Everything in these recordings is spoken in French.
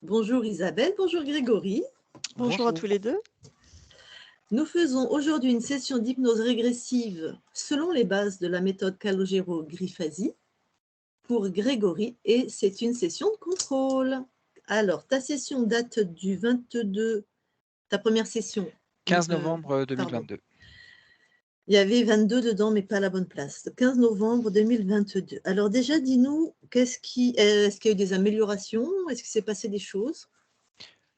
Bonjour Isabelle, bonjour Grégory. Bonjour à tous les deux. Nous faisons aujourd'hui une session d'hypnose régressive selon les bases de la méthode Calogero-Griffasi pour Grégory et c'est une session de contrôle. Alors, ta session date du 22, ta première session. 15 novembre Pardon. 2022. Il y avait 22 dedans, mais pas à la bonne place. Le 15 novembre 2022. Alors déjà, dis-nous, est-ce qu'il y a eu des améliorations? Est-ce qu'il s'est passé des choses?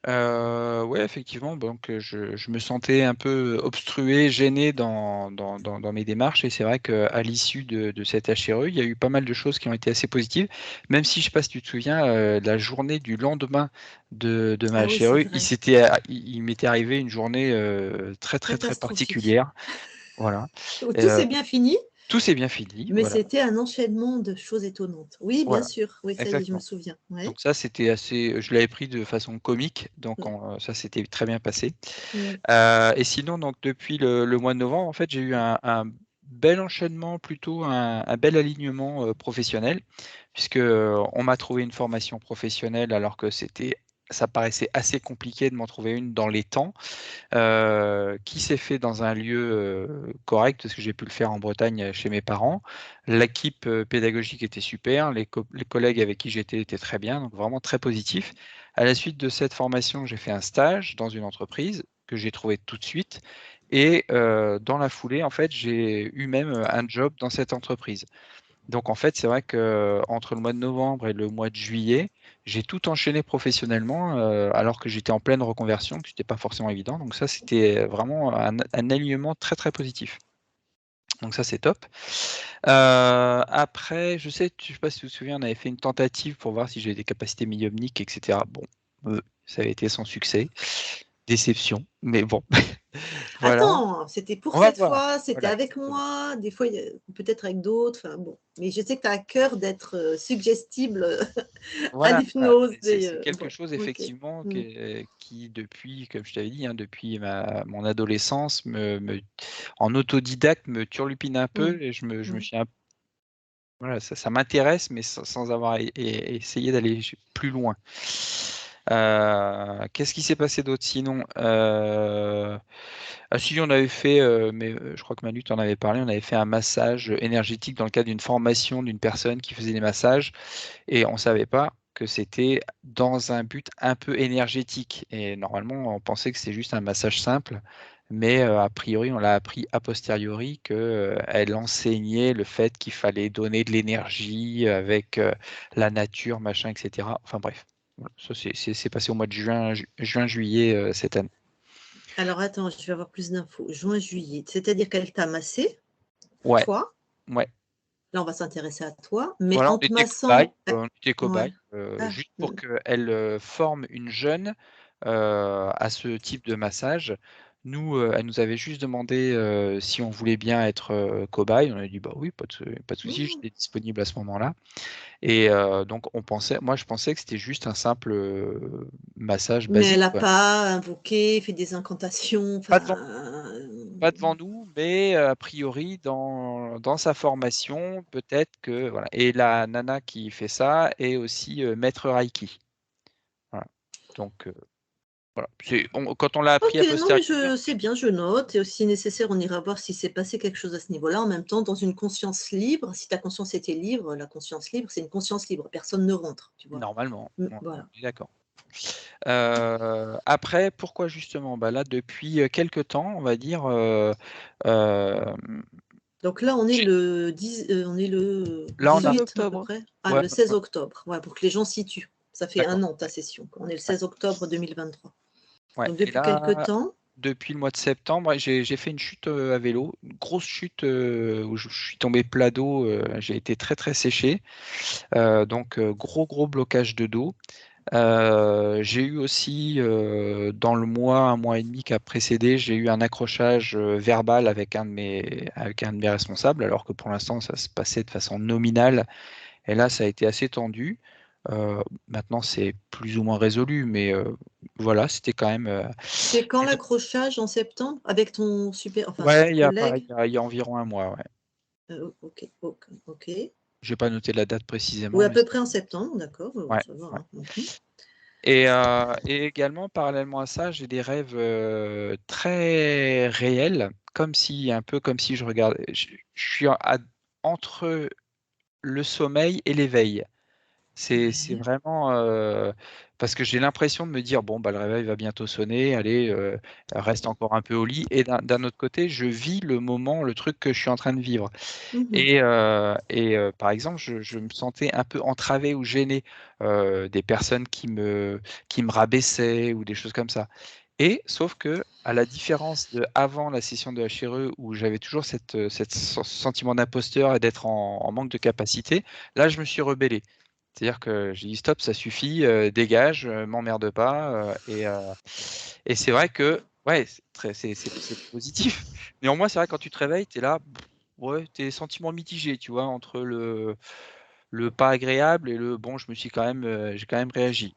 Ouais, effectivement, donc je me sentais un peu obstrué, gêné dans mes démarches et c'est vrai qu'à l'issue de cette HRE, il y a eu pas mal de choses qui ont été assez positives, même si je ne sais pas si tu te souviens, la journée du lendemain de ma Ah oui, c'est HRE, vrai. il m'était arrivé une journée très Catastrophique. particulière. Voilà. Tout s'est bien fini, Tout s'est bien fini, mais voilà. c'était un enchaînement de choses étonnantes. Oui, bien Voilà, sûr. Oui, ça y est, je me exactement. souviens. Ouais. Donc ça, c'était assez, je l'avais pris de façon comique, donc ça s'était très bien passé. Ouais. Et sinon, donc depuis le mois de novembre, en fait, j'ai eu un bel enchaînement, plutôt un bel alignement professionnel, puisque on m'a trouvé une formation professionnelle alors que ça paraissait assez compliqué de m'en trouver une dans les temps, qui s'est fait dans un lieu correct, parce que j'ai pu le faire en Bretagne chez mes parents. L'équipe pédagogique était super, les collègues avec qui j'étais étaient très bien, donc vraiment très positif. À la suite de cette formation, j'ai fait un stage dans une entreprise que j'ai trouvé tout de suite. Et dans la foulée, en fait, j'ai eu même un job dans cette entreprise. Donc en fait, c'est vrai qu'entre le mois de novembre et le mois de juillet, j'ai tout enchaîné professionnellement, alors que j'étais en pleine reconversion, que c'était pas forcément évident. Donc ça, c'était vraiment un alignement très très positif. Donc ça, c'est top. Après, je sais pas si tu te souviens, on avait fait une tentative pour voir si j'avais des capacités médiumniques, etc. Bon, ça avait été sans succès. Déception, mais bon, voilà. Attends, c'était pour On va cette voir. fois, c'était Voilà, avec exactement. moi, des fois, peut-être avec d'autres. Enfin, bon. Mais je sais que tu as à cœur d'être suggestible à Voilà, voilà. l'hypnose. C'est quelque Bon, chose ok. effectivement Mm, qui depuis, comme je t'avais dit, hein, depuis mon adolescence, en autodidacte, me turlupine un mm, peu et je me mm. suis voilà, ça m'intéresse, mais sans avoir essayé d'aller plus loin. Qu'est-ce qui s'est passé d'autre sinon? Ah si, on avait fait, mais je crois que Manu t'en avait parlé, on avait fait un massage énergétique dans le cadre d'une formation d'une personne qui faisait des massages et on ne savait pas que c'était dans un but un peu énergétique. Et normalement, on pensait que c'était juste un massage simple, mais a priori, on l'a appris a posteriori qu'elle enseignait le fait qu'il fallait donner de l'énergie avec la nature, machin, etc. Enfin bref, voilà. Ça c'est passé au mois de juin-juillet cette année. Alors attends, je vais avoir plus d'infos. Juin, juillet. C'est-à-dire qu'elle t'a massé, Ouais, toi. ouais. Là, on va s'intéresser à toi. Mais Voilà, en te massant. on était Ouais. cobayes, Ah, juste pour qu'elle forme une jeune à ce type de massage. Nous, elle nous avait juste demandé si on voulait bien être cobaye. On a dit bah oui, pas de souci, mm. j'étais disponible à ce moment-là. Et donc moi je pensais que c'était juste un simple massage Mais elle basique, n'a quoi. pas invoqué, fait des incantations. Pas devant, Enfin, pas devant nous, mais a priori dans sa formation, peut-être que voilà. Et la nana qui fait ça est aussi maître Reiki. Voilà. Donc voilà. Quand on l'a appris ok, à non, mais posteriori, c'est bien, je note. Et si nécessaire, on ira voir s'il s'est passé quelque chose à ce niveau-là. En même temps, dans une conscience libre, si ta conscience était libre, la conscience libre, c'est une conscience libre. Personne ne rentre, tu vois. normalement, on Voilà. est d'accord. Après, pourquoi justement? Bah là, depuis quelque temps, on va dire, euh, Donc là, on est j'ai- le 10, on est le là on a, 18 à peu 16 octobre. près. Ah, ouais, le 16 ouais, octobre. Ouais, pour que les gens situent. Ça fait d'accord, un an ta session. On est le ouais, 16 octobre 2023. ouais. Donc Et depuis quelque là, temps, depuis le mois de septembre, ouais, j'ai fait une chute à vélo, une grosse chute où je suis tombé plat d'eau. J'ai été très très séché, donc gros blocage de dos. J'ai eu aussi dans le mois, un mois et demi qui a précédé, j'ai eu un accrochage verbal avec un de mes responsables, alors que pour l'instant ça se passait de façon nominale. Et là, ça a été assez tendu. Maintenant, c'est plus ou moins résolu, mais voilà, c'était quand même. c'est quand l'accrochage en septembre avec ton super, enfin ton Ouais, pareil, collègue. il y a environ un mois. Ouais. Ok, J'ai pas noté la date Oui, précisément, à mais peu près en septembre, d'accord, ouais, ça va. ouais. Hein. Mhm. Et également, parallèlement à ça, j'ai des rêves très réels, un peu comme si je regardais. Je suis entre le sommeil et l'éveil. C'est Ouais. vraiment parce que j'ai l'impression de me dire bon bah le réveil va bientôt sonner, allez reste encore un peu au lit. Et d'un autre côté, je vis le moment, le truc que je suis en train de vivre. Mhm. Et par exemple, je me sentais un peu entravé ou gêné des personnes qui me rabaissaient ou des choses comme ça. Et sauf que, à la différence de avant la session de HRE où j'avais toujours cette sentiment d'imposteur et d'être en manque de capacité, là, je me suis rebellé. C'est-à-dire que j'ai dit stop, ça suffit, dégage, m'emmerde pas. Et c'est vrai que, ouais, c'est positif. Néanmoins, c'est vrai quand tu te réveilles, tu es là, ouais, tu es sentiments mitigés, tu vois, entre le pas agréable et le bon, j'ai quand même réagi.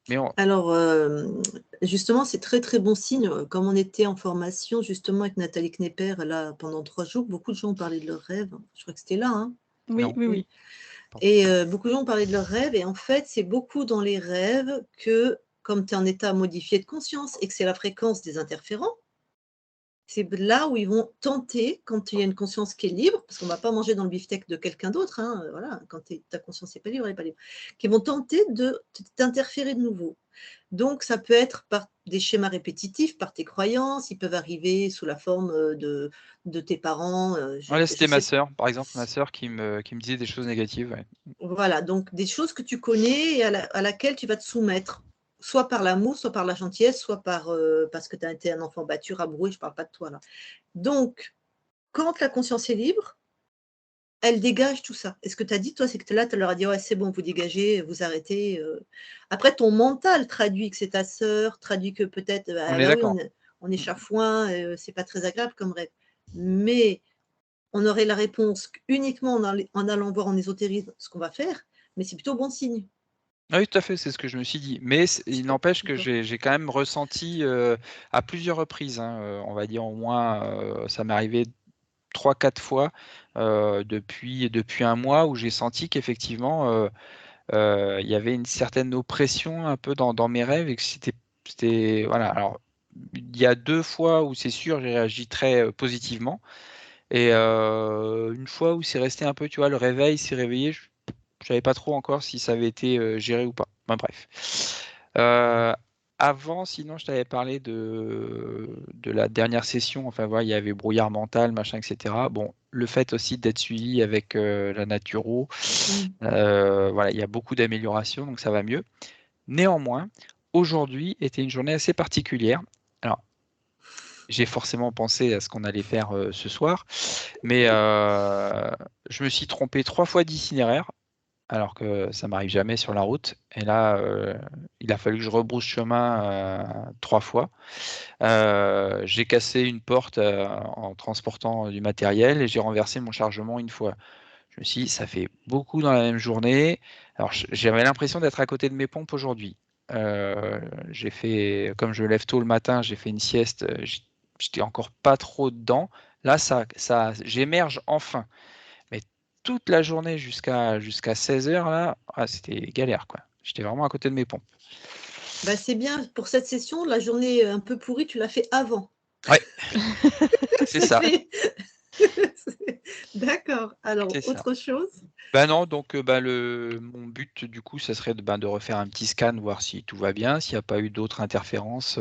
Mais Alors, justement, c'est très, très bon signe, comme on était en formation justement avec Nathalie Knepper là pendant 3 jours, beaucoup de gens ont parlé de leurs rêves. Je crois que c'était là, hein? Oui, non, oui, Oui. oui. Et beaucoup de gens ont parlé de leurs rêves et en fait, c'est beaucoup dans les rêves que, comme tu es en état modifié de conscience et que c'est la fréquence des interférents, c'est là où ils vont tenter, quand il y a une conscience qui est libre, parce qu'on ne va pas manger dans le beefsteak de quelqu'un d'autre, hein, voilà, quand ta conscience n'est pas libre, elle n'est pas libre, qui vont tenter d'interférer de nouveau. Donc, ça peut être par des schémas répétitifs, par tes croyances, ils peuvent arriver sous la forme de tes parents. voilà, Je c'était ma sais, sœur, par exemple, ma sœur qui me disait des choses négatives. Ouais. voilà, donc des choses que tu connais et à laquelle tu vas te soumettre, soit par l'amour, soit par la gentillesse, soit parce que tu as été un enfant battu, rabroué, je ne parle pas de toi là. Donc, quand la conscience est libre, elle dégage tout ça. Et ce que tu as dit, toi, c'est que là, tu leur as dit: «Ouais, c'est bon, vous dégagez, vous arrêtez». Après, ton mental traduit que c'est ta sœur, traduit que peut-être, On ah est bah oui, d'accord. on est chafouin, c'est pas très agréable comme rêve. Mais on aurait la réponse uniquement en allant voir en ésotérisme ce qu'on va faire, mais c'est plutôt bon signe. Ah oui, tout à fait, c'est ce que je me suis dit. Mais il n'empêche que D'accord. j'ai quand même ressenti à plusieurs reprises, hein, on va dire au moins, ça m'est arrivé 3, 4 fois depuis un mois où j'ai senti qu'effectivement, il y avait une certaine oppression un peu dans mes rêves et que c'était voilà. Alors, il y a 2 fois où c'est sûr, j'ai réagi très positivement et une fois où c'est resté un peu, tu vois, le réveil s'est réveillé, je savais pas trop encore si ça avait été géré ou pas. Enfin, bref. Euh, Avant, sinon, je t'avais parlé de la dernière session. Enfin, voilà, il y avait brouillard mental, machin, etc. Bon, le fait aussi d'être suivi avec la naturo, Mmh. voilà, il y a beaucoup d'améliorations, donc ça va mieux. Néanmoins, aujourd'hui était une journée assez particulière. Alors, j'ai forcément pensé à ce qu'on allait faire ce soir, mais je me suis trompé 3 fois d'itinéraire alors que ça m'arrive jamais sur la route. Et là, il a fallu que je rebrousse chemin 3 fois. J'ai cassé une porte en transportant du matériel et j'ai renversé mon chargement une fois. Je me suis dit, ça fait beaucoup dans la même journée. Alors, j'avais l'impression d'être à côté de mes pompes aujourd'hui. J'ai fait, comme je lève tôt le matin, j'ai fait une sieste. J'étais encore pas trop dedans. Là, j'émerge enfin. Mais toute la journée jusqu'à 16 heures, là, ah, c'était galère, quoi. J'étais vraiment à côté de mes pompes. Bah, c'est bien pour cette session, la journée un peu pourrie, tu l'as fait avant. Ouais, c'est ça, C'est d'accord. Alors c'est ça. autre chose? Ben non, donc mon but du coup, ça serait de refaire un petit scan, voir si tout va bien, s'il n'y a pas eu d'autres interférences,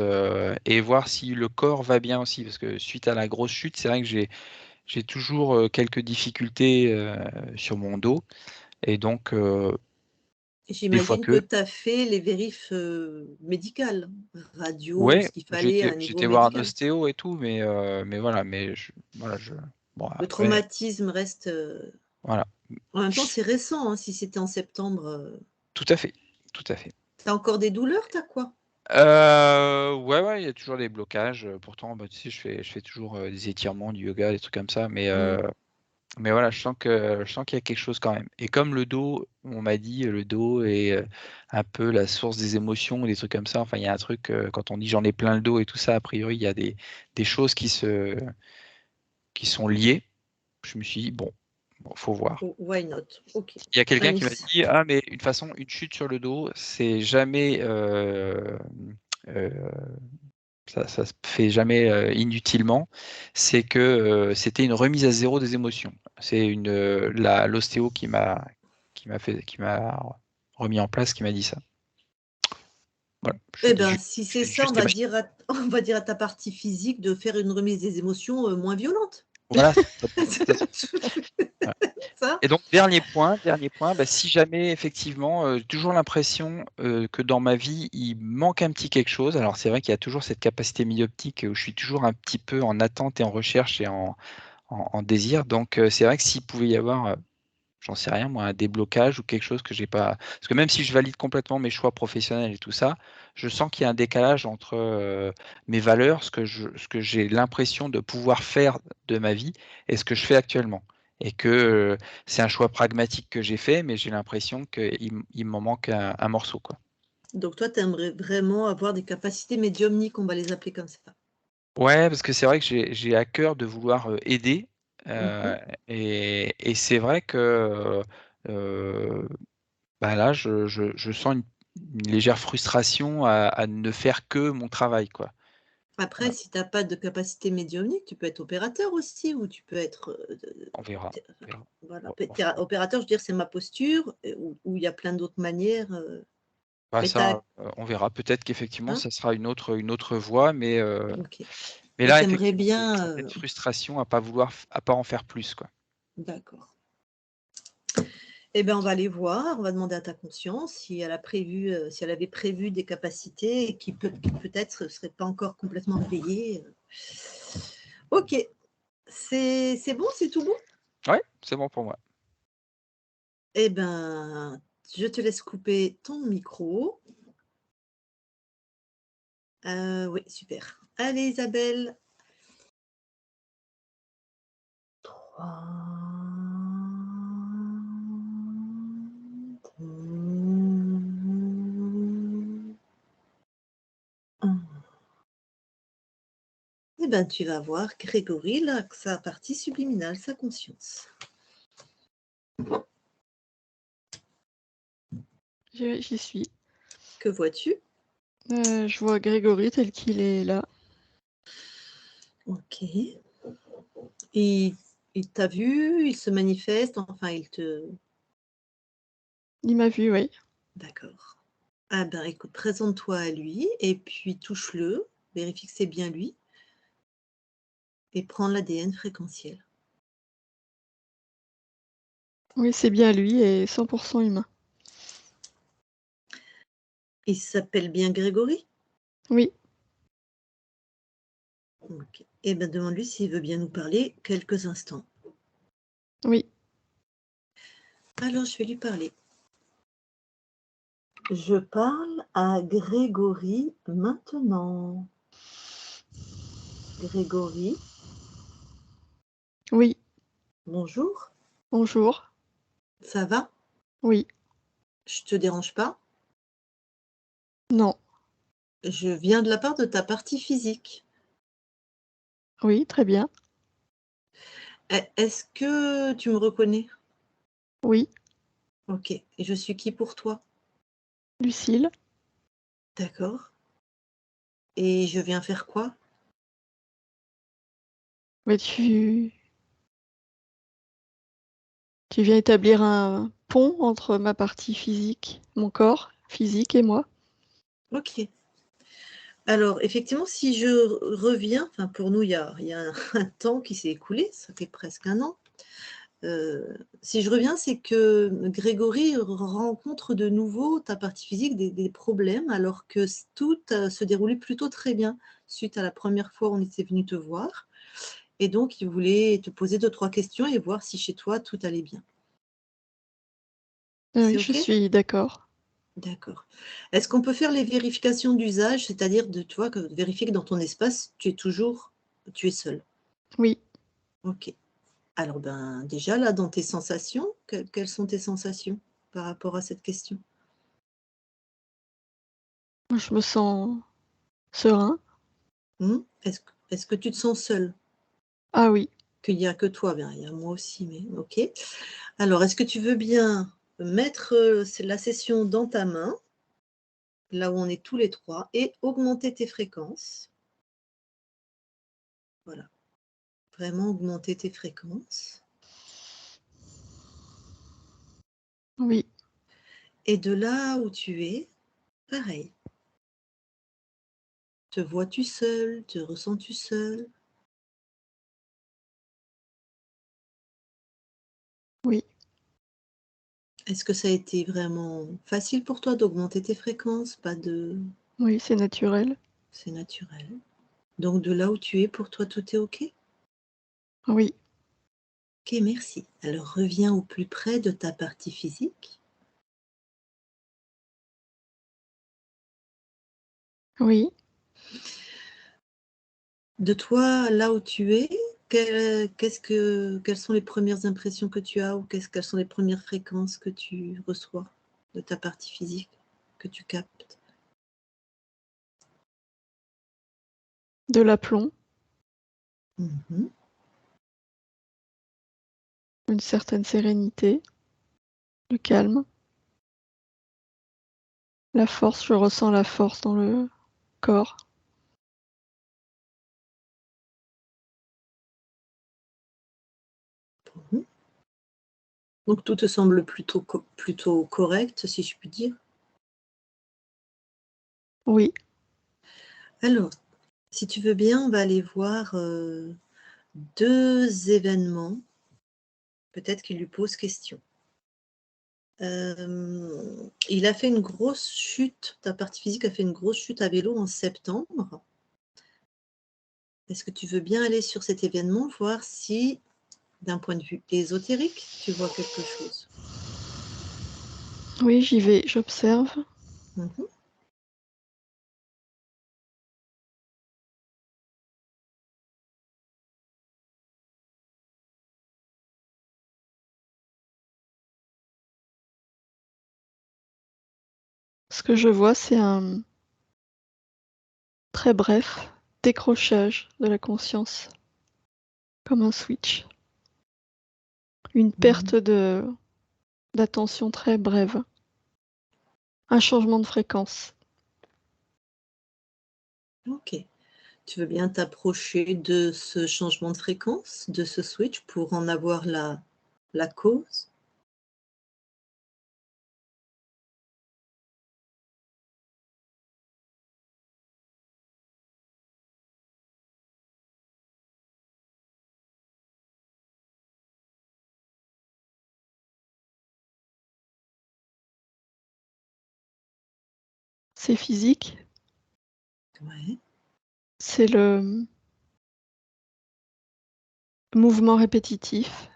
et voir si le corps va bien aussi, parce que suite à la grosse chute, c'est vrai que j'ai toujours quelques difficultés sur mon dos, et donc des fois J'imagine que que, tu as fait les vérifs, médicales, radio, ouais, ce qu'il fallait à un niveau j'étais voir un médical. ostéo et tout, mais voilà, bon Le après, traumatisme reste, voilà, en même temps, c'est récent, hein, si c'était en septembre, tout à fait, tout à fait. tu as encore des douleurs? Tu as quoi? Ouais, ouais, il y a toujours des blocages, pourtant, bah, tu sais, je fais toujours, des étirements, du yoga, des trucs comme ça, Mmh. mais voilà, je sens qu'il y a quelque chose quand même et comme le dos, on m'a dit, le dos est, un peu la source des émotions, des trucs comme ça, enfin, il y a un truc, quand on dit: «J'en ai plein le dos» et tout ça, a priori, il y a des choses qui sont liées. Je me suis dit: «Bon, Bon, faut voir. Oh, why not? Ok. Il y a quelqu'un qui m'a Allons-y. dit: «Ah mais de toute façon, une chute sur le dos, c'est jamais, ça se fait jamais, inutilement. C'est que, c'était une remise à zéro des émotions». C'est l'ostéo qui m'a remis en place, qui m'a dit ça. Voilà, Eh ben, si je c'est lui ai dit ça, juste on que va dire à on va dire à ta partie physique de faire une remise des émotions, moins violente. voilà, tout à fait. Voilà. Ça? Et donc dernier point, bah, si jamais effectivement, toujours l'impression, que dans ma vie, il manque un petit quelque chose. Alors c'est vrai qu'il y a toujours cette capacité myoptique où je suis toujours un petit peu en attente et en recherche et en désir. Donc c'est vrai que s'il pouvait y avoir, j'en sais rien moi, un déblocage ou quelque chose que j'ai pas, parce que même si je valide complètement mes choix professionnels et tout ça, je sens qu'il y a un décalage entre, mes valeurs, ce que j'ai l'impression de pouvoir faire de ma vie et ce que je fais actuellement. Et que, c'est un choix pragmatique que j'ai fait, mais j'ai l'impression qu'il m'en manque un morceau, quoi. Donc toi, tu aimerais vraiment avoir des capacités médiumniques, on va les appeler comme ça. Ouais, parce que c'est vrai que j'ai à cœur de vouloir, aider, Mmh. heu et c'est vrai que, heu bah, là, je sens une légère frustration à ne faire que mon travail, quoi. Après, Voilà, si tu as pas de capacité médiumnique, tu peux être opérateur aussi ou tu peux être, on verra, t on verra. voilà, Bon, pé bon, théra opérateur, je veux dire, c'est ma posture, où il y a plein d'autres manières, bah, mais tu as ça, on verra. Peut-être qu'effectivement, hein? ça sera une autre voie, OK. mais Mais là, tu aimerais effectivement, bien, c'est cette frustration à pas vouloir f à pas en faire plus, quoi. d'accord. Eh ben, on va aller voir, on va demander à ta conscience si elle a prévu, si elle avait prévu des capacités et qui peut-être ne seraient pas encore complètement réveillées. OK, c'est bon, c'est tout bon? Ouais, c'est bon pour moi. Eh ben, je te laisse couper ton micro. Oui, super. Allez Isabelle. 3. Eh ben, tu vas voir Grégory, là, sa partie subliminale, sa conscience. J'y suis. Que vois-tu? Je vois Grégory tel qu'il est là. OK. Il il t'a vu? Il se manifeste? Enfin, il te Il m'a vu, oui. d'accord. Ah ben, écoute, présente-toi à lui et puis touche-le, vérifie que c'est bien lui et prends l'ADN fréquentiel. Oui, c'est bien lui et 100 humain. Il s'appelle bien Grégory? Oui, OK. Eh ben, demande-lui s'il veut bien nous parler quelques instants. oui, Alors, je vais lui parler. Je parle à Grégory maintenant. Grégory, oui. bonjour, Bonjour. ça va? Oui, Je te dérange pas? non. Je viens de la part de ta partie physique. Oui, très bien. Est-ce que tu me reconnais? Oui, OK. Et je suis qui pour toi? Lucille. D'accord. Et je viens faire quoi? Mais tu viens établir un pont entre ma partie physique, mon corps physique et moi. OK. Alors effectivement, si je reviens, enfin pour nous, il y a un temps qui s'est écoulé, ça fait presque un an. Si je reviens, c'est que Grégory rencontre de nouveau ta partie physique des problèmes alors que tout, se déroulait plutôt très bien suite à la première fois où on était venu te voir et donc il voulait te poser deux trois questions et voir si chez toi tout allait bien. Oui, C'est je OK? suis d'accord. D'accord. Est-ce qu'on peut faire les vérifications d'usage, c'est-à-dire de tu vois, vérifier que dans ton espace, tu es seul? Oui. OK. Alors, ben, déjà là, dans tes sensations, quelles sont tes sensations par rapport à cette question? Je me sens serein. Mmh? Est-ce que tu te sens seul? Ah oui, qu'il n'y a que toi. Bien, il y a moi aussi, mais ok. Alors, est-ce que tu veux bien mettre la session dans ta main, là où on est tous les trois, et augmenter tes fréquences? Voilà, vraiment augmenter tes fréquences. Oui, Et de là où tu es, pareil. Te vois-tu seul? Te ressens-tu seul? oui, Est-ce que ça a été vraiment facile pour toi d'augmenter tes fréquences? Pas de... oui, c'est naturel. C'est naturel. Donc de là où tu es, pour toi, tout est OK? Oui, OK, merci. Alors reviens au plus près de ta partie physique. oui. De toi, là où tu es, quelles sont les premières impressions que tu as ou quelles sont les premières fréquences que tu reçois de ta partie physique, que tu captes? De l'aplomb, Mhm. une certaine sérénité, le calme, la force, je ressens la force dans le corps. Mhm. Donc tout te semble plutôt correct, si je puis dire. Oui, Alors, si tu veux bien, on va aller voir 2 événements, peut-être qui lui posent question. Il a fait une grosse chute, ta partie physique a fait une grosse chute à vélo en septembre. Est-ce que tu veux bien aller sur cet événement, voir si, d'un point de vue ésotérique, tu vois quelque chose? oui, j'y vais, j'observe. Mmh. Ce que je vois, c'est un très bref décrochage de la conscience, comme un switch. Une Mmh. perte d'attention très brève. Un changement de fréquence. OK. Tu veux bien t'approcher de ce changement de fréquence, de ce switch pour en avoir la cause? C'est physique, Ouais. c'est le mouvement répétitif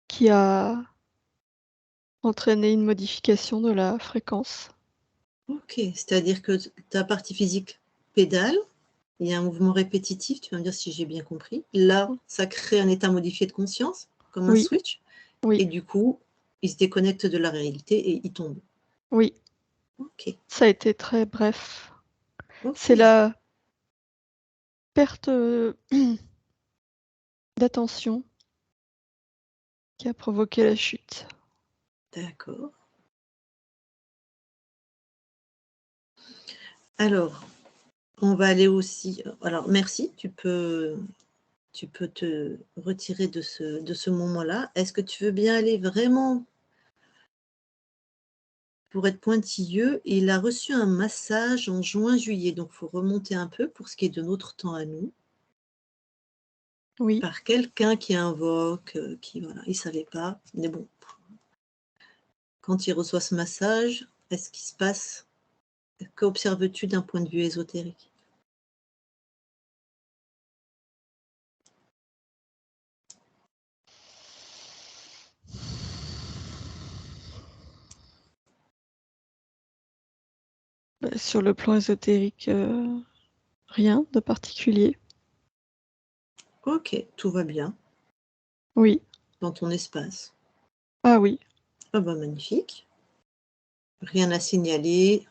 qui a entraîné une modification de la fréquence. OK, c'est-à-dire que ta partie physique pédale, il y a un mouvement répétitif, tu vas me dire si j'ai bien compris. Là, ça crée un état modifié de conscience, comme un Oui, switch, oui, et du coup, il se déconnecte de la réalité et il tombe. oui, OK, ça a été très bref. C'est OK, la perte, d'attention qui a provoqué la chute. d'accord. Alors, on va aller aussi alors merci, tu peux te retirer de ce moment-là. Est-ce que tu veux bien aller vraiment pour être pointilleux? Il a reçu un massage en juin-juillet, donc il faut remonter un peu pour ce qui est de notre temps à nous. Oui, Par quelqu'un qui invoque, qui voilà, il savait pas, mais bon, quand il reçoit ce massage, est-ce qu'il se passe qu'observes-tu d'un point de vue ésotérique? bah, sur le plan ésotérique, rien de particulier. OK, tout va bien Oui, dans ton espace. ah oui, Ah bah, magnifique. Rien à signaler,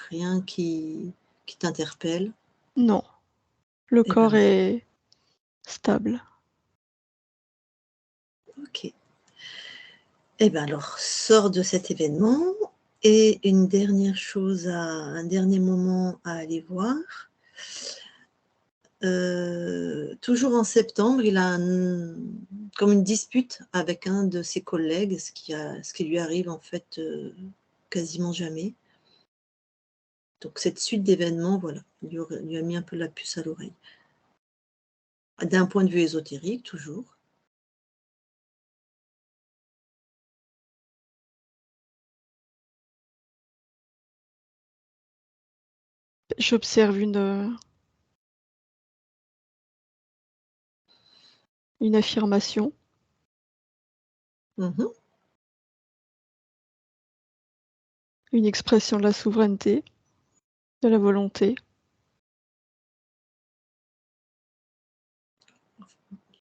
rien qui t'interpelle. non, le Eh ben, corps est stable. Ok. Eh bien alors, sors de cet événement. Et une dernière chose, un dernier moment à aller voir. Toujours en septembre, il a comme une dispute avec un de ses collègues, ce qui lui arrive en fait quasiment jamais. Donc cette suite d'événements, voilà, lui a mis un peu la puce à l'oreille. D'un point de vue ésotérique, toujours. J'observe une affirmation. Mhm. Une expression de la souveraineté, de la volonté.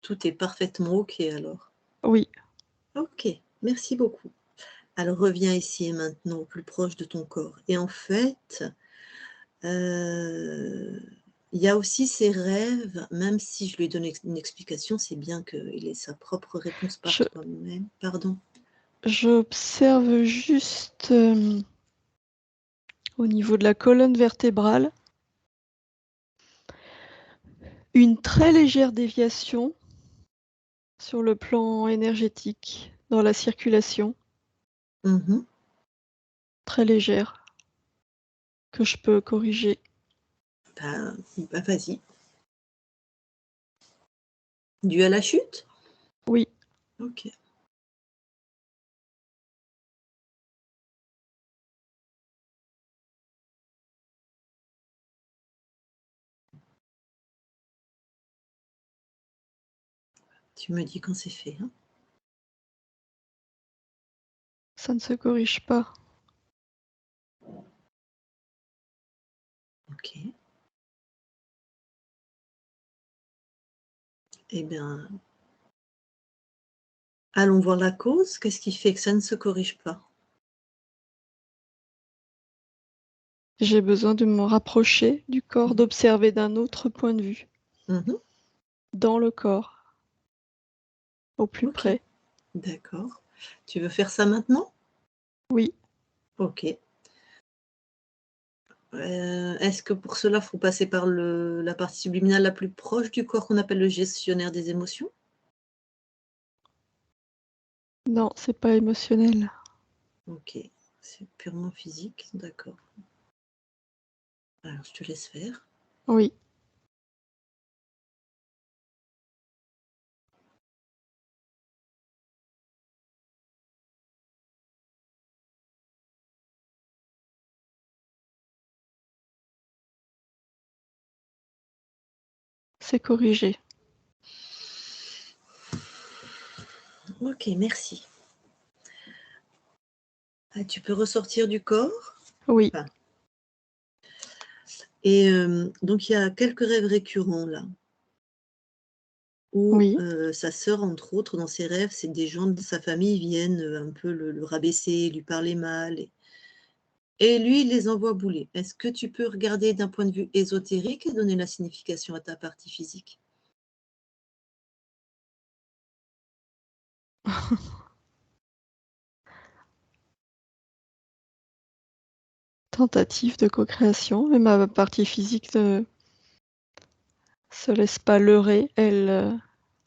Tout est parfaitement OK alors. Oui, OK, merci beaucoup. Alors reviens ici et maintenant au plus proche de ton corps. Et en fait, il y a aussi ses rêves, même si je lui ai donné une explication, c'est bien qu'il ait sa propre réponse par Je- toi-même. Pardon. j'observe juste au niveau de la colonne vertébrale une très légère déviation sur le plan énergétique, dans la circulation, Mhm. très légère, que je peux corriger. Bah, vas-y. Dû à la chute? Oui, OK. Tu me dis quand c'est fait, hein? ça ne se corrige pas. OK. Eh bien, allons voir la cause. Qu'est-ce qui fait que ça ne se corrige pas? J'ai besoin de me rapprocher du corps, Mhm. d'observer d'un autre point de vue, Mhm. dans le corps, au plus OK, près. d'accord. Tu veux faire ça maintenant? Oui, OK. Est-ce que pour cela, il faut passer par la partie subliminale la plus proche du corps qu'on appelle le gestionnaire des émotions? non, c'est pas émotionnel. OK, c'est purement physique, d'accord. Alors je te laisse faire. Oui, c'est corrigé. OK, merci. Ah, tu peux ressortir du corps? Oui, Enfin, et donc il y a quelques rêves récurrents là, où oui. sa sœur, entre autres, dans ses rêves, c'est des gens de sa famille viennent, un peu le rabaisser, lui parler mal et lui, il les envoie bouler. Est-ce que tu peux regarder d'un point de vue ésotérique et donner la signification à ta partie physique? Tentative de co-création, mais ma partie physique ne se laisse pas leurrer, elle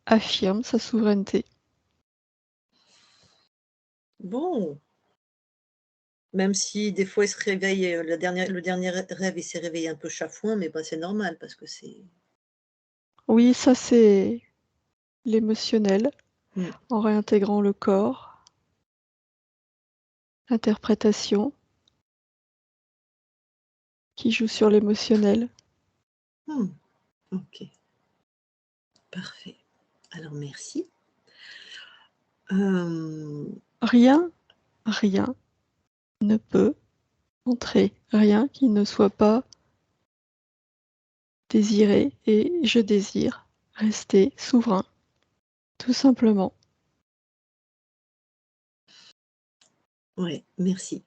affirme sa souveraineté. Bon, même si des fois il se réveille, le dernier rêve, il s'est réveillé un peu chafouin, mais bah, c'est normal parce que c'est Oui, ça c'est l'émotionnel, mmh, en réintégrant le corps, l'interprétation qui joue sur l'émotionnel. mmh, OK, parfait. Alors merci. Hem, Rien, rien ne peut entrer, rien qui ne soit pas désiré et je désire rester souverain, tout simplement. ouais, merci.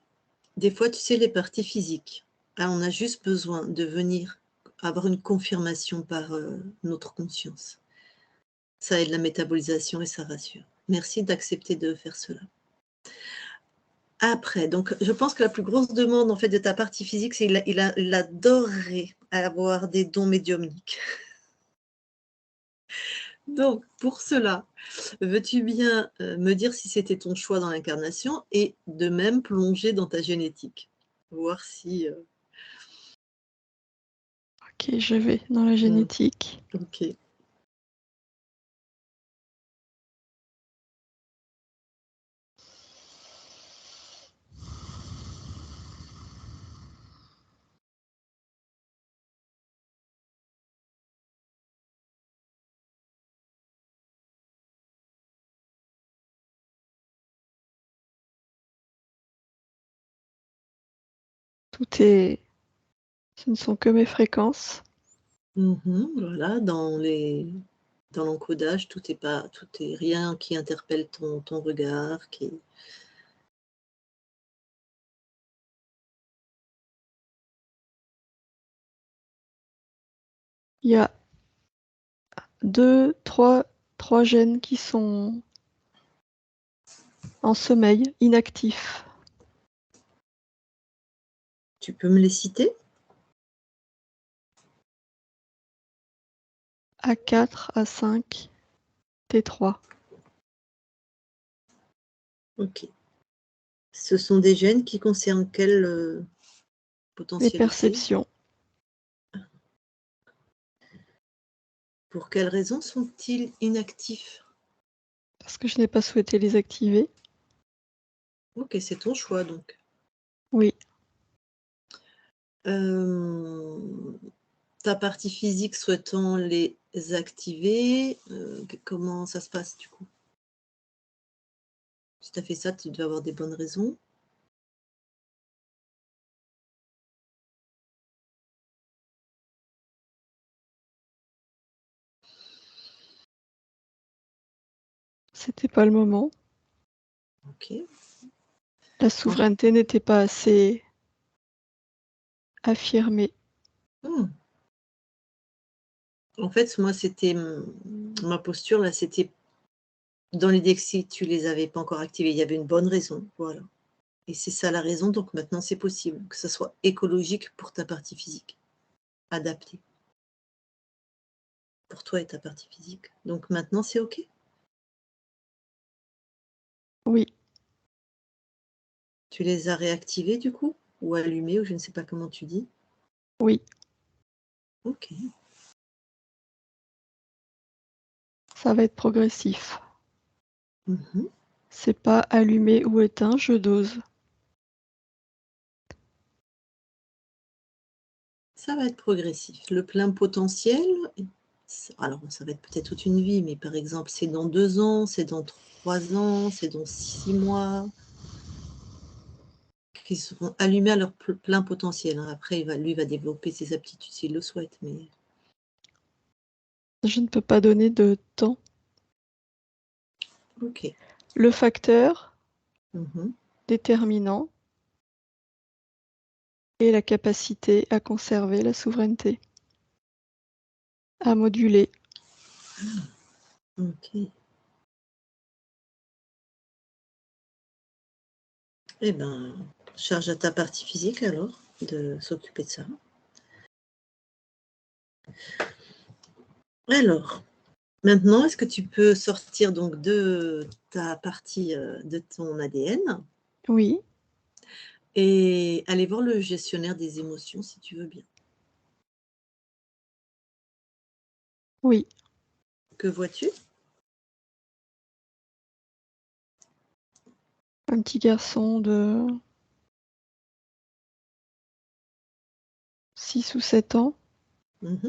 Des fois, tu sais, les parties physiques, ah, on a juste besoin de venir avoir une confirmation par, notre conscience. Ça aide la métabolisation et ça rassure. Merci d'accepter de faire cela. Après, donc je pense que la plus grosse demande en fait de ta partie physique, c'est il adorerait avoir des dons médiumniques. Donc pour cela, veux-tu bien, me dire si c'était ton choix dans l'incarnation et de même plonger dans ta génétique? Voir si, Ok, je vais dans la génétique. OK. Tout est... Ce ne sont que mes fréquences. Voilà, dans l'encodage, tout est rien qui interpelle ton regard, qui Il y a trois gènes qui sont en sommeil, inactifs. tu peux me les citer? A4, A5, T3. OK. Ce sont des gènes qui concernent quelle, Les potentialité? perceptions. Pour quelles raisons sont-ils inactifs? Parce que je n'ai pas souhaité les activer. OK, c'est ton choix donc. Oui, Ta partie physique souhaitant les activer, comment ça se passe du coup? Si tu as fait ça, tu dois avoir des bonnes raisons. c'était pas le moment. OK. La souveraineté n'était pas assez affirmée. Mmh. En fait, moi, c'était, ma posture là, c'était dans l'idée que si tu les avais pas encore activés, il y avait une bonne raison, voilà. Et c'est ça la raison, donc maintenant c'est possible, que ça soit écologique pour ta partie physique, adapté pour toi et ta partie physique. Donc maintenant c'est OK? Oui, Tu les as réactivés du coup? Ou allumés ou je ne sais pas comment tu dis? oui, OK. ça va être progressif. Mmh. C'est pas allumé ou éteint, je dose. Ça va être progressif. Le plein potentiel, alors ça va être peut-être toute une vie, mais par exemple, c'est dans 2 ans, c'est dans 3 ans, c'est dans 6 mois, qui seront allumés à leur plein potentiel, hein. Après, lui va développer ses aptitudes s'il le souhaite, mais Je ne peux pas donner de temps. OK. Le facteur Mmh. déterminant est la capacité à conserver la souveraineté, à moduler. OK. Eh ben, charge à ta partie physique alors de s'occuper de ça. Alors, maintenant, est-ce que tu peux sortir donc de ta partie, de ton ADN Oui, et aller voir le gestionnaire des émotions si tu veux bien? oui. Que vois-tu? Un petit garçon de 6 ou 7 ans. Mmh.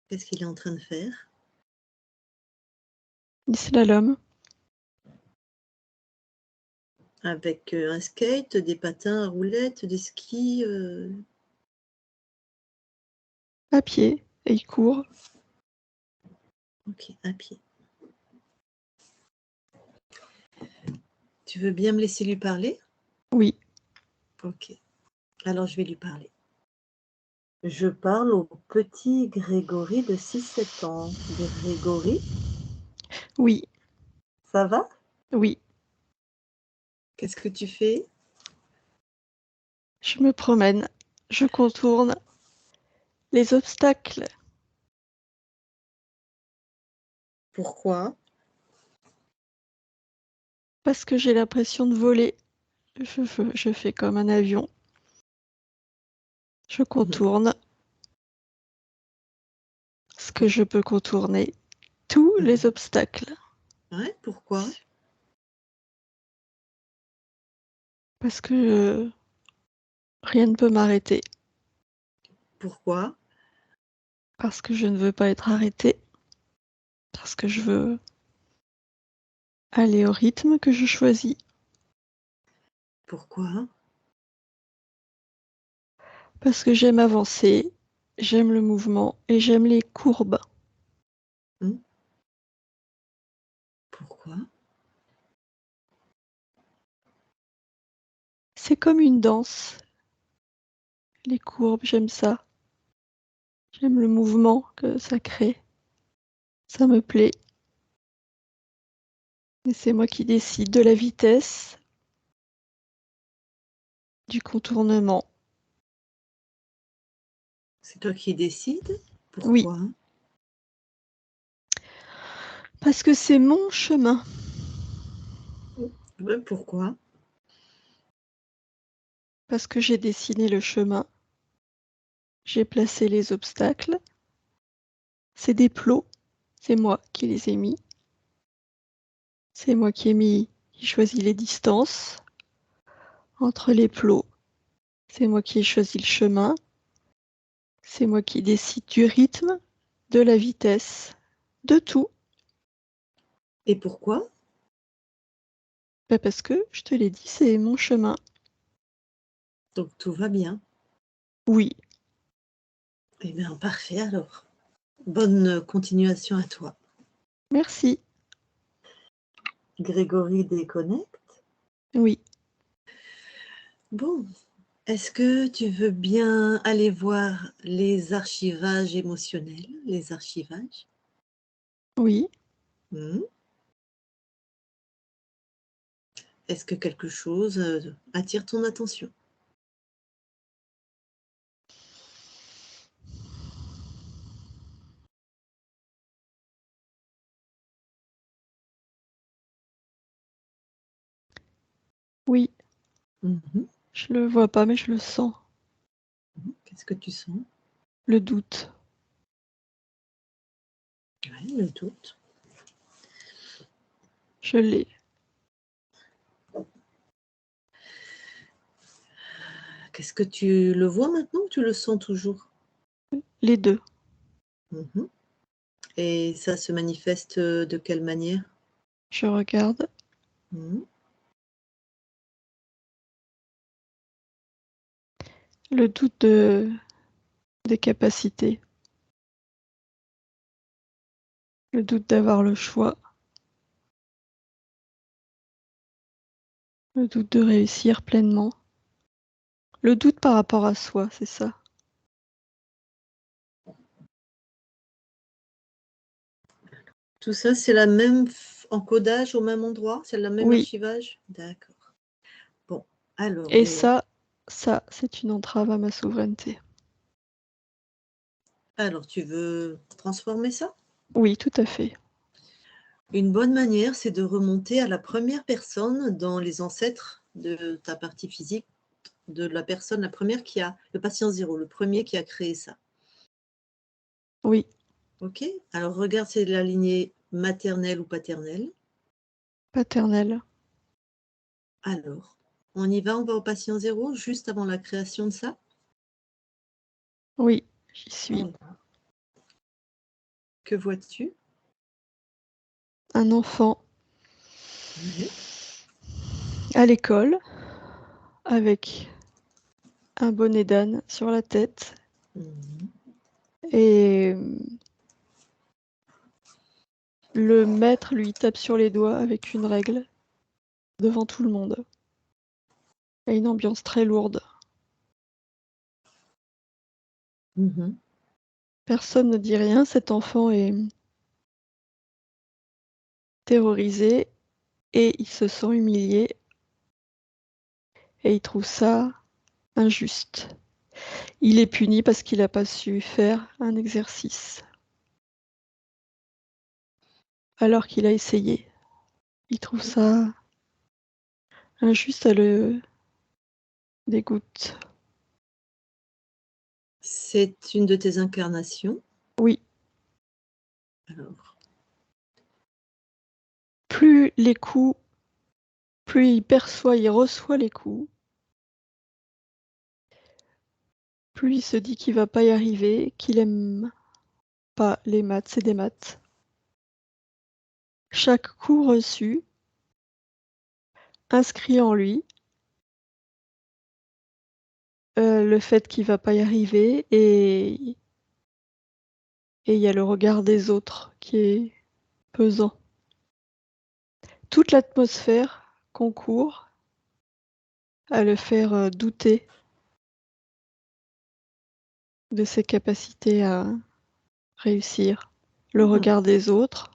Qu'est-ce qu'il est en train de faire? Du slalom, Avec, un skate, des patins à roulettes, des skis, à pied, et il court. OK, à pied. Tu veux bien me laisser lui parler? Oui, OK. Alors je vais lui parler. Je parle au petit Grégory de 6-7 ans. Grégory, Oui, ça va? oui. Qu'est-ce que tu fais? Je me promène, je contourne les obstacles Pourquoi? parce que j'ai l'impression de voler. Je fais comme un avion. Je contourne ce que je peux contourner, tous les obstacles, Ouais, pourquoi? parce que rien ne peut m'arrêter, Pourquoi? parce que je ne veux pas être arrêtée, parce que je veux aller au rythme que je choisis, Pourquoi? parce que j'aime avancer, j'aime le mouvement et j'aime les courbes. Pourquoi? C'est comme une danse. Les courbes, j'aime ça. J'aime le mouvement que ça crée. Ça me plaît. Et c'est moi qui décide de la vitesse, du contournement. C'est toi qui décides? Oui, Pourquoi? parce que c'est mon chemin. Ouais, pourquoi? Parce que j'ai dessiné le chemin. J'ai placé les obstacles. C'est des plots. C'est moi qui les ai mis. C'est moi qui choisi les distances entre les plots. C'est moi qui ai choisi le chemin. C'est moi qui décide du rythme, de la vitesse, de tout. Et pourquoi? Bah parce que, je te l'ai dit, c'est mon chemin. Donc tout va bien. Oui, Eh bien, parfait alors. Bonne continuation à toi. merci. Grégory déconnecte. Oui, Bon, est-ce que tu veux bien aller voir les archivages émotionnels, les archivages? oui. Hmm. Est-ce que quelque chose attire ton attention? Oui, Mhm. je le vois pas, mais je le sens. Qu'est-ce que tu sens? Le doute. Ouais, le doute. Je l'ai. Qu'est-ce que tu le vois maintenant ou tu le sens toujours? Les deux. Mhm. Et ça se manifeste de quelle manière? Je regarde. Mhm. Le doute des capacités. Le doute d'avoir le choix. Le doute de réussir pleinement. Le doute par rapport à soi, c'est ça. Tout ça, c'est la même encodage au même endroit? C'est le même Oui. archivage? D'accord. Bon, alors, Et ça, c'est une entrave à ma souveraineté. alors tu veux transformer ça? Oui, tout à fait. Une bonne manière, c'est de remonter à la première personne dans les ancêtres de ta partie physique, de la personne, la première qui a, le patient zéro, le premier qui a créé ça. Oui, OK? Alors regarde, c'est la lignée maternelle ou paternelle. paternelle. Alors, on y va, on va au patient zéro, juste avant la création de ça? Oui, j'y suis. On y va. Que vois-tu? Un enfant Oui. à l'école avec un bonnet d'âne sur la tête Mhm. et le maître lui tape sur les doigts avec une règle devant tout le monde. Et une ambiance très lourde. Mhm. Personne ne dit rien. Cet enfant est terrorisé et il se sent humilié et il trouve ça injuste. Il est puni parce qu'il n'a pas su faire un exercice alors qu'il a essayé. Il trouve ça injuste, ça le dégoûte. C'est une de tes incarnations. Oui, Alors, plus les coups, plus il perçoit, il reçoit les coups, plus il se dit qu'il va pas y arriver, qu'il aime pas les maths, c'est des maths. Chaque coup reçu inscrit en lui le fait qu'il va pas y arriver et il y a le regard des autres qui est pesant. Toute l'atmosphère concourt à le faire douter de ses capacités à réussir. Le regard des autres,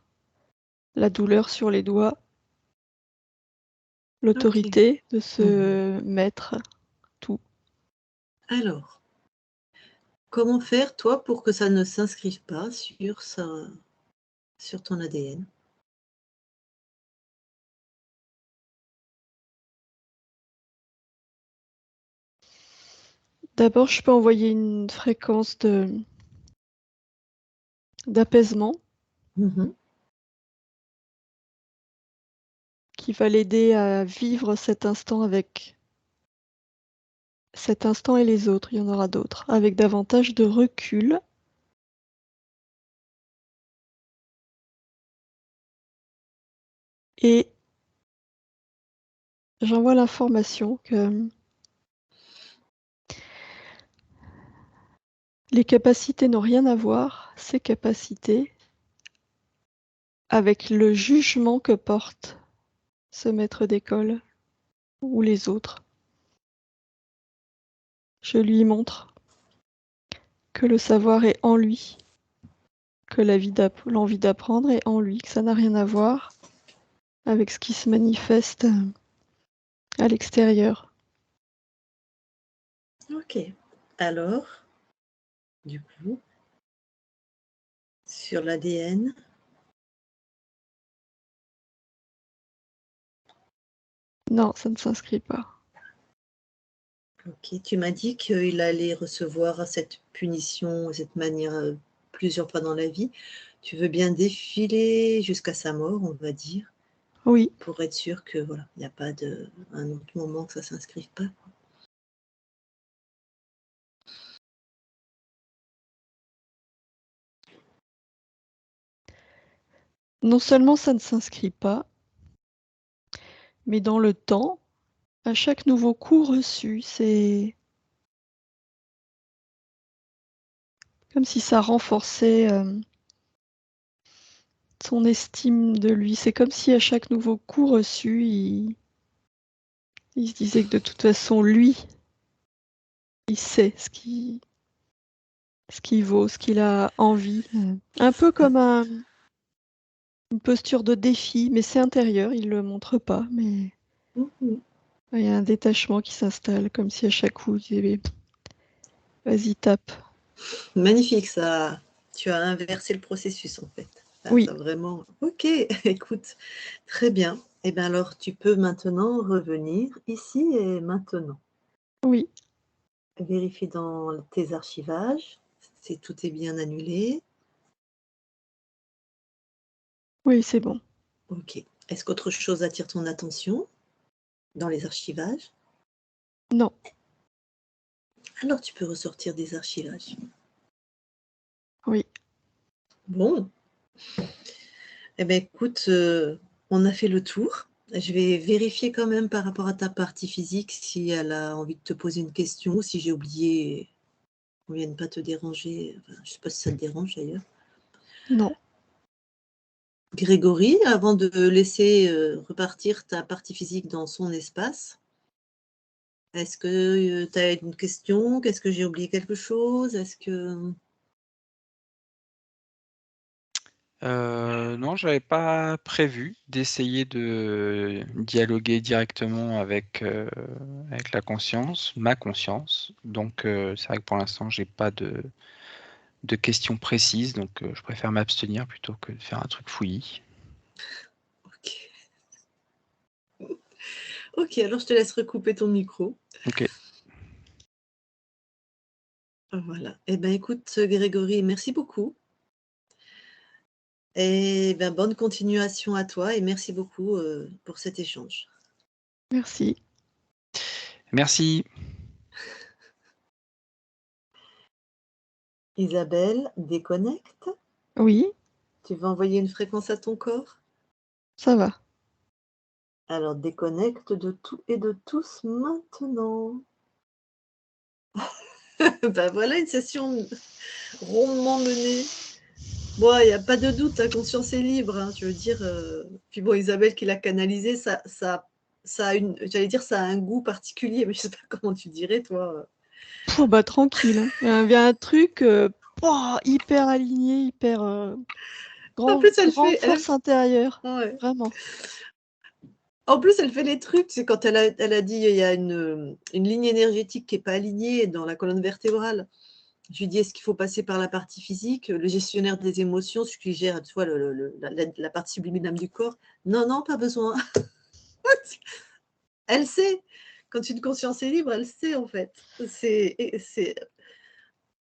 la douleur sur les doigts, ok. l'autorité de ce maître, tout. Alors, comment faire, toi, pour que ça ne s'inscrive pas sur ton ADN? D'abord, je peux envoyer une fréquence d'apaisement Mhm. qui va l'aider à vivre cet instant avec cet instant et les autres, il y en aura d'autres, avec davantage de recul. Et j'envoie l'information que les capacités n'ont rien à voir, ces capacités, avec le jugement que porte ce maître d'école ou les autres. Je lui montre que le savoir est en lui, que l'envie d'apprendre est en lui, que ça n'a rien à voir avec ce qui se manifeste à l'extérieur. Ok. Alors, du coup, sur l'ADN, Non, ça ne s'inscrit pas. ok, tu m'as dit qu'il allait recevoir cette punition, cette manière plusieurs fois dans la vie. Tu veux bien défiler jusqu'à sa mort, on va dire, Oui, pour être sûr que voilà, il n'y a pas un autre moment que ça ne s'inscrive pas. non seulement ça ne s'inscrit pas, mais dans le temps, à chaque nouveau coup reçu, c'est comme si ça renforçait son estime de lui. C'est comme si à chaque nouveau coup reçu, il se disait que de toute façon, lui, il sait ce qu'il vaut, ce qu'il a envie. Un peu comme une posture de défi, mais c'est intérieur, il ne le montre pas, mais Mhm. il y a un détachement qui s'installe, comme si à chaque coup, il disait vas-y, tape. Magnifique, ça. Tu as inversé le processus en fait. Là, Oui, ça vraiment. Ok, écoute, très bien. Et bien alors, tu peux maintenant revenir ici et maintenant. oui, Vérifie dans tes archivages si tout est bien annulé. oui, c'est bon. Ok. Est-ce qu'autre chose attire ton attention dans les archivages? Non, Alors, tu peux ressortir des archivages. oui, Bon, eh bien, écoute, on a fait le tour. Je vais vérifier quand même par rapport à ta partie physique si elle a envie de te poser une question ou si j'ai oublié, on vient de pas te déranger. Enfin, je ne sais pas si ça te dérange d'ailleurs. non. Grégory, avant de laisser repartir ta partie physique dans son espace, Est-ce que tu as une question? Qu'est-ce que j'ai oublié quelque chose? Est-ce que... Non, j'avais pas prévu d'essayer de dialoguer directement avec la conscience, ma conscience. Donc, c'est vrai que pour l'instant, j'ai pas de questions précises, donc je préfère m'abstenir plutôt que de faire un truc fouillis. Ok. Ok, alors je te laisse recouper ton micro. Ok. Voilà. Eh bien, écoute, Grégory, merci beaucoup. Et ben, bonne continuation à toi et merci beaucoup pour cet échange. Merci. Merci. Isabelle, déconnecte. Oui, Tu vas envoyer une fréquence à ton corps? ça va. Alors déconnecte de tout et de tous maintenant. Ben voilà une session rondement menée. Bon, il n'y a pas de doute, ta conscience est libre, hein, je veux dire. Puis bon, Isabelle qui l'a canalisé, ça a une, j'allais dire, ça a un goût particulier, mais je sais pas comment tu dirais, toi. Pff, bah tranquille, hein. Il y a un truc hyper aligné, hyper En plus, grande force intérieure. ouais. Vraiment. En plus, elle fait les trucs. C'est quand elle a dit il y a une ligne énergétique qui n'est pas alignée dans la colonne vertébrale. Je lui dis est-ce qu'il faut passer par la partie physique, le gestionnaire des émotions, celui qui gère tu vois, la partie subliminale du corps. Non, non, pas besoin. Elle sait. Quand une conscience est libre, elle sait en fait.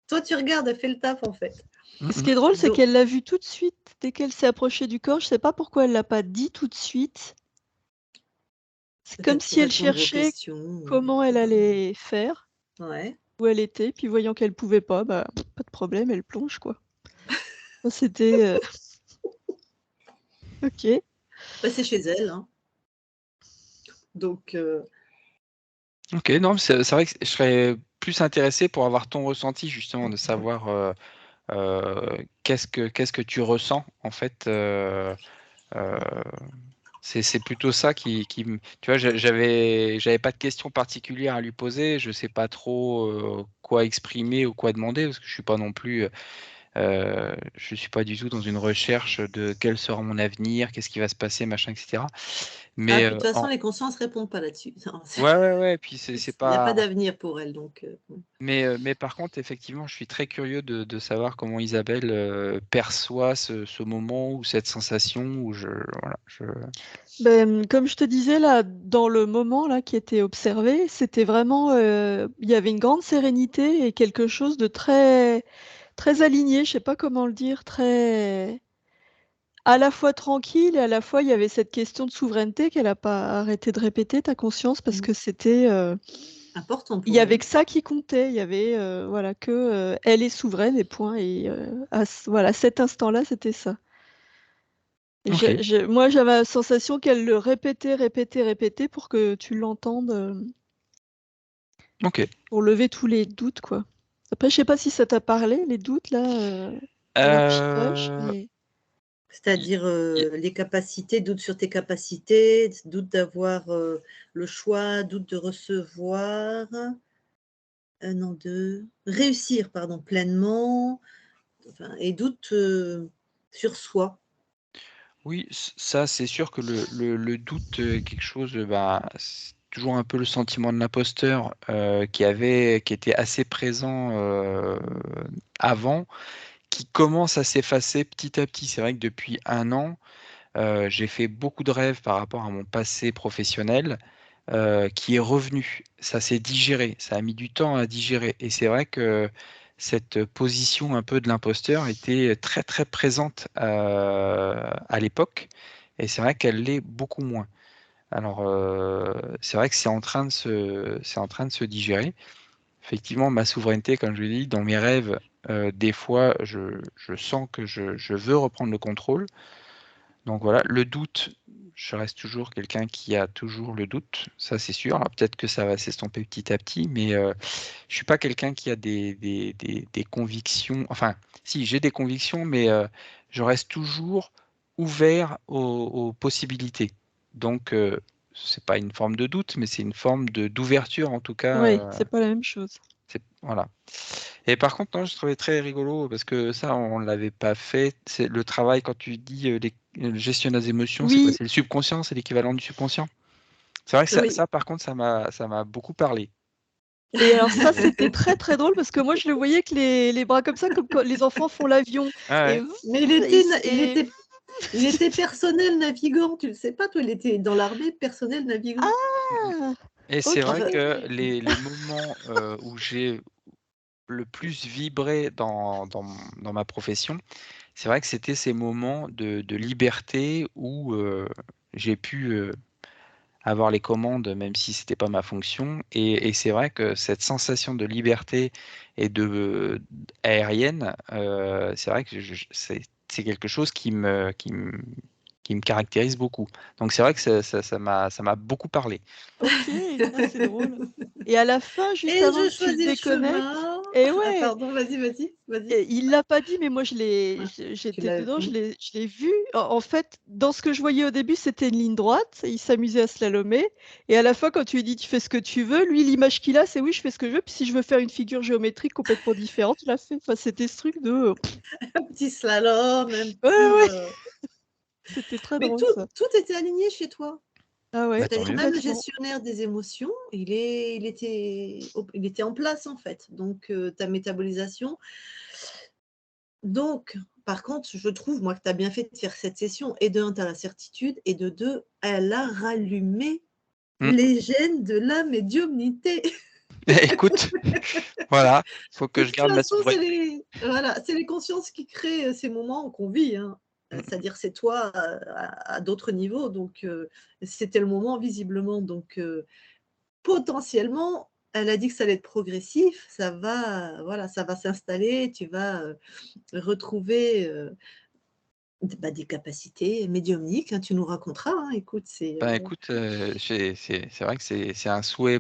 Toi, tu regardes, elle fait le taf en fait. Et ce qui est drôle, c'est Donc, qu'elle l'a vu tout de suite dès qu'elle s'est approchée du corps. Je sais pas pourquoi elle l'a pas dit tout de suite. C'est comme peut-être si pour elle répondre aux cherchait questions. comment elle allait faire, Ouais. où elle était, puis voyant qu'elle pouvait pas, bah pas de problème, elle plonge quoi. C'était ok. Bah, c'est chez elle. Hein. Donc, Ok, non, c'est vrai que je serais plus intéressé pour avoir ton ressenti justement, de savoir qu'est-ce que tu ressens en fait. C'est plutôt ça tu vois, j'avais pas de questions particulières à lui poser. Je sais pas trop quoi exprimer ou quoi demander parce que je suis pas non plus. Je suis pas du tout dans une recherche de quel sera mon avenir, qu'est-ce qui va se passer, machin, etc. Mais puis de toute façon, les consciences ne répondent pas là-dessus. ouais, puis c'est Il n'y a pas pas. d'avenir pour elles. Donc, Mais par contre, effectivement, je suis très curieux de savoir comment Isabelle perçoit ce moment ou cette sensation où voilà, Ben, comme je te disais là, dans le moment là qui était observé, c'était vraiment, il y avait une grande sérénité et quelque chose de très, très aligné. Je sais pas comment le dire, très, à la fois tranquille et à la fois il y avait cette question de souveraineté qu'elle a pas arrêté de répéter, ta conscience, parce que c'était, important il y pour avait elle. que ça qui comptait. Il y avait, voilà, que elle est souveraine et point. Et voilà, cet instant-là, c'était ça. Et Ok, moi, j'avais la sensation qu'elle le répétait, répétait, répétait pour que tu l'entendes, ok. pour lever tous les doutes, quoi. Après, je sais pas si ça t'a parlé, les doutes, là, pendant que j'échange, Euh, mais y- C'est-à-dire y- les capacités, doute sur tes capacités, doute d'avoir le choix, doute de recevoir, non, de réussir, pardon, pleinement, enfin, et doute sur soi. oui, ça, c'est sûr que le doute est quelque chose, bah, c'est toujours un peu le sentiment de l'imposteur qui était assez présent avant, qui commence à s'effacer petit à petit. C'est vrai que depuis un an, j'ai fait beaucoup de rêves par rapport à mon passé professionnel qui est revenu. Ça s'est digéré, ça a mis du temps à digérer. Et c'est vrai que cette position un peu de l'imposteur était très très présente à l'époque. Et c'est vrai qu'elle l'est beaucoup moins. Alors, c'est vrai que c'est en train de se digérer. Effectivement, ma souveraineté, comme je l'ai dit, dans mes rêves, des fois, je sens que je veux reprendre le contrôle. Donc voilà, le doute, je reste toujours quelqu'un qui a toujours le doute, ça c'est sûr. Alors peut-être que ça va s'estomper petit à petit, mais je suis pas quelqu'un qui a des convictions. Enfin, si, j'ai des convictions, mais je reste toujours ouvert aux possibilités. Donc c'est pas une forme de doute, mais c'est une forme d'ouverture en tout cas. Oui, c'est pas la même chose. Voilà. Et par contre, non, je trouvais très rigolo parce que ça, on l'avait pas fait. C'est le travail quand tu dis le gestionnaire des émotions, c'est quoi? Oui, C'est le subconscient, c'est l'équivalent du subconscient. C'est vrai que Oui. ça, par contre, ça m'a beaucoup parlé. et alors ça, c'était très très drôle parce que moi, je le voyais avec les bras comme ça, comme quand les enfants font l'avion. Ah ouais. Et Mais il était personnel navigant, tu le sais pas, toi, il était dans l'armée personnel navigant. Ah, Et c'est vrai ok. que les moments où j'ai le plus vibré dans ma profession, c'est vrai que c'était ces moments de liberté où j'ai pu avoir les commandes, même si c'était pas ma fonction. Et c'est vrai que cette sensation de liberté et aérienne, c'est vrai que c'est quelque chose qui me caractérise beaucoup. Donc c'est vrai que ça m'a beaucoup parlé. Ok, ah, c'est drôle. Et à la fin, juste Et avant je que tu le choisis le déconnectes, chemin. et Ah, ouais, pardon, vas-y. et il l'a pas dit, mais moi Ah, tu j'étais l'as dedans, vu. je l'ai vu. En fait, dans ce que je voyais au début, c'était une ligne droite, et il s'amusait à slalomer. Et à la fin, quand tu lui dis tu fais ce que tu veux, lui, l'image qu'il a, c'est oui, je fais ce que je veux. Puis si je veux faire une figure géométrique complètement différente, je la fais. Enfin, c'était ce truc de. Un petit slalom, un Ouais, petit. ouais, c'était très Mais drôle ça. tout était aligné chez toi. Ah ouais, Bah, tant C'est-à-dire mieux. même le complètement. gestionnaire des émotions, il était en place en fait. Donc ta métabolisation. Donc, par contre, je trouve moi que tu as bien fait de faire cette session. Et de un, tu as la certitude, et de deux, elle a rallumé Mm. les gènes de la médiumnité. Écoute, voilà, faut De que je toute garde ma façon, souveraineté. c'est les consciences qui créent ces moments qu'on vit, hein. Mm. C'est-à-dire, c'est toi à d'autres niveaux. Donc, c'était le moment visiblement. Donc, potentiellement, elle a dit que ça allait être progressif. Voilà, ça va s'installer. Tu vas retrouver des capacités médiumniques, hein. Tu nous raconteras, hein. Écoute, Ben écoute, c'est vrai que c'est un souhait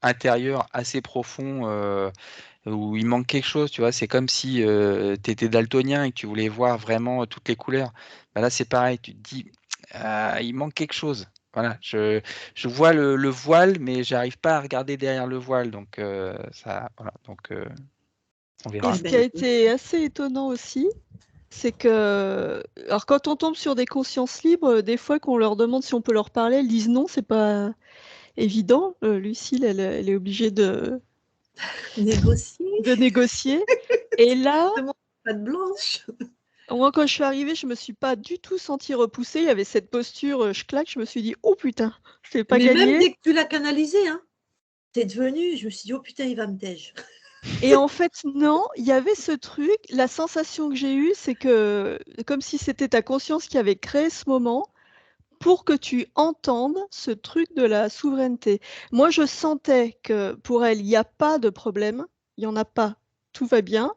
intérieur assez profond où il manque quelque chose, tu vois. C'est comme si tu étais daltonien et que tu voulais voir vraiment toutes les couleurs. Ben là, c'est pareil, tu te dis, ah, il manque quelque chose. Voilà, je vois le voile, mais j'arrive pas à regarder derrière le voile. Donc, voilà, donc on Et verra. eh ce ben, qui a écoute. été assez étonnant aussi, c'est que, alors quand on tombe sur des consciences libres, des fois qu'on leur demande si on peut leur parler, elles disent non, c'est pas évident. Lucille, elle est obligée Négocier, de négocier. Et là, demande pas de blanche. moi, quand je suis arrivée, je me suis pas du tout sentie repoussée. Il y avait cette posture, je claque, je me suis dit, oh putain, c'est pas Mais même gagné. dès que tu l'as canalisé, hein, t'es devenu, je me suis dit, oh putain, il va me tège. Et en fait, non, il y avait ce truc. La sensation que j'ai eue, c'est que, comme si c'était ta conscience qui avait créé ce moment, pour que tu entendes ce truc de la souveraineté. Moi, je sentais que pour elle, il y a pas de problème, il y en a pas, tout va bien,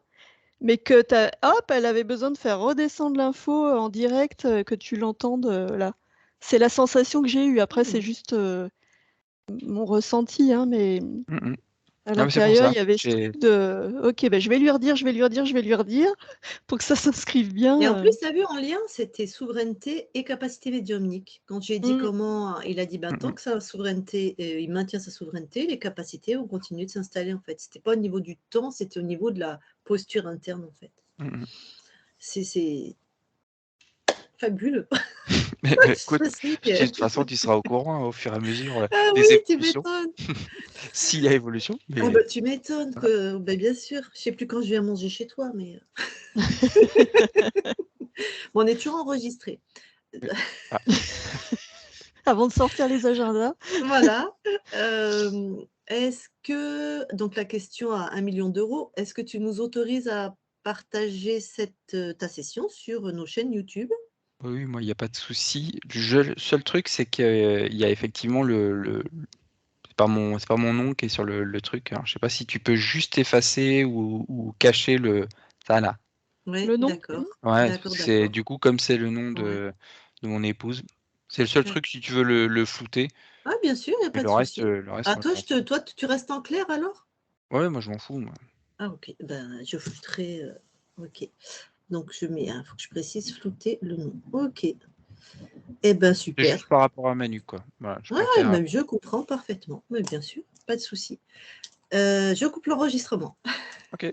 mais que hop, elle avait besoin de faire redescendre l'info, en direct, que tu l'entendes, là. C'est la sensation que j'ai eue. Après, c'est juste, mon ressenti, hein, mais Mm, mm. à Ah, mais c'est pour l'intérieur, il ça. y avait ce truc de: «OK, ben, je vais lui redire, je vais lui redire, je vais lui redire pour que ça s'inscrive Et en bien», plus, tu as vu, en lien, c'était souveraineté et capacité médiumnique. Quand j'ai dit mmh. comment, il a dit, bah, Mm, tant mm. que sa souveraineté, il maintient sa souveraineté, les capacités ont continué de s'installer, en fait. C'était pas au niveau du temps, c'était au niveau de la posture interne, en fait. Mm, mm. C'est fabuleux. Mais écoute, Je suis, de toute façon, tu seras au courant hein, au fur et à mesure ah oui, des tu évolutions, m'étonnes. s'il y a évolution. Ah Mais bah, tu m'étonnes voilà. que bah, bien sûr. Je sais plus quand je viens manger chez toi, mais bon, on est toujours enregistré. Mais- ah, Avant de sortir les agendas. Voilà. Est-ce que donc la question à 1 000 000 €, est-ce que tu nous autorises à partager ta session sur nos chaînes YouTube? oui, moi, il n'y a pas de souci. Le seul truc, c'est qu'il y a effectivement c'est pas mon nom qui est sur le truc. Alors, je sais pas si tu peux juste effacer ou cacher ça là. Oui, Le nom? Mmh. d'accord. Ouais, parce D'accord, que c'est d'accord. du coup comme c'est le nom Ouais. de mon épouse. C'est le seul D'ac truc si tu veux le flouter. Ah bien sûr, il y a Mais pas de souci. le reste, Ah moi, toi, je m'en fous. tu restes en clair alors? Ouais, moi, je m'en fous, moi. Ah OK, ben, je flouterai, OK. Donc je mets, faut que je précise flouter le nom. OK. Eh ben C'est super. juste par rapport à Manu, quoi. Voilà, je Ouais, préfère. même je comprends parfaitement. Mais bien sûr, pas de souci. Je coupe l'enregistrement. Ok.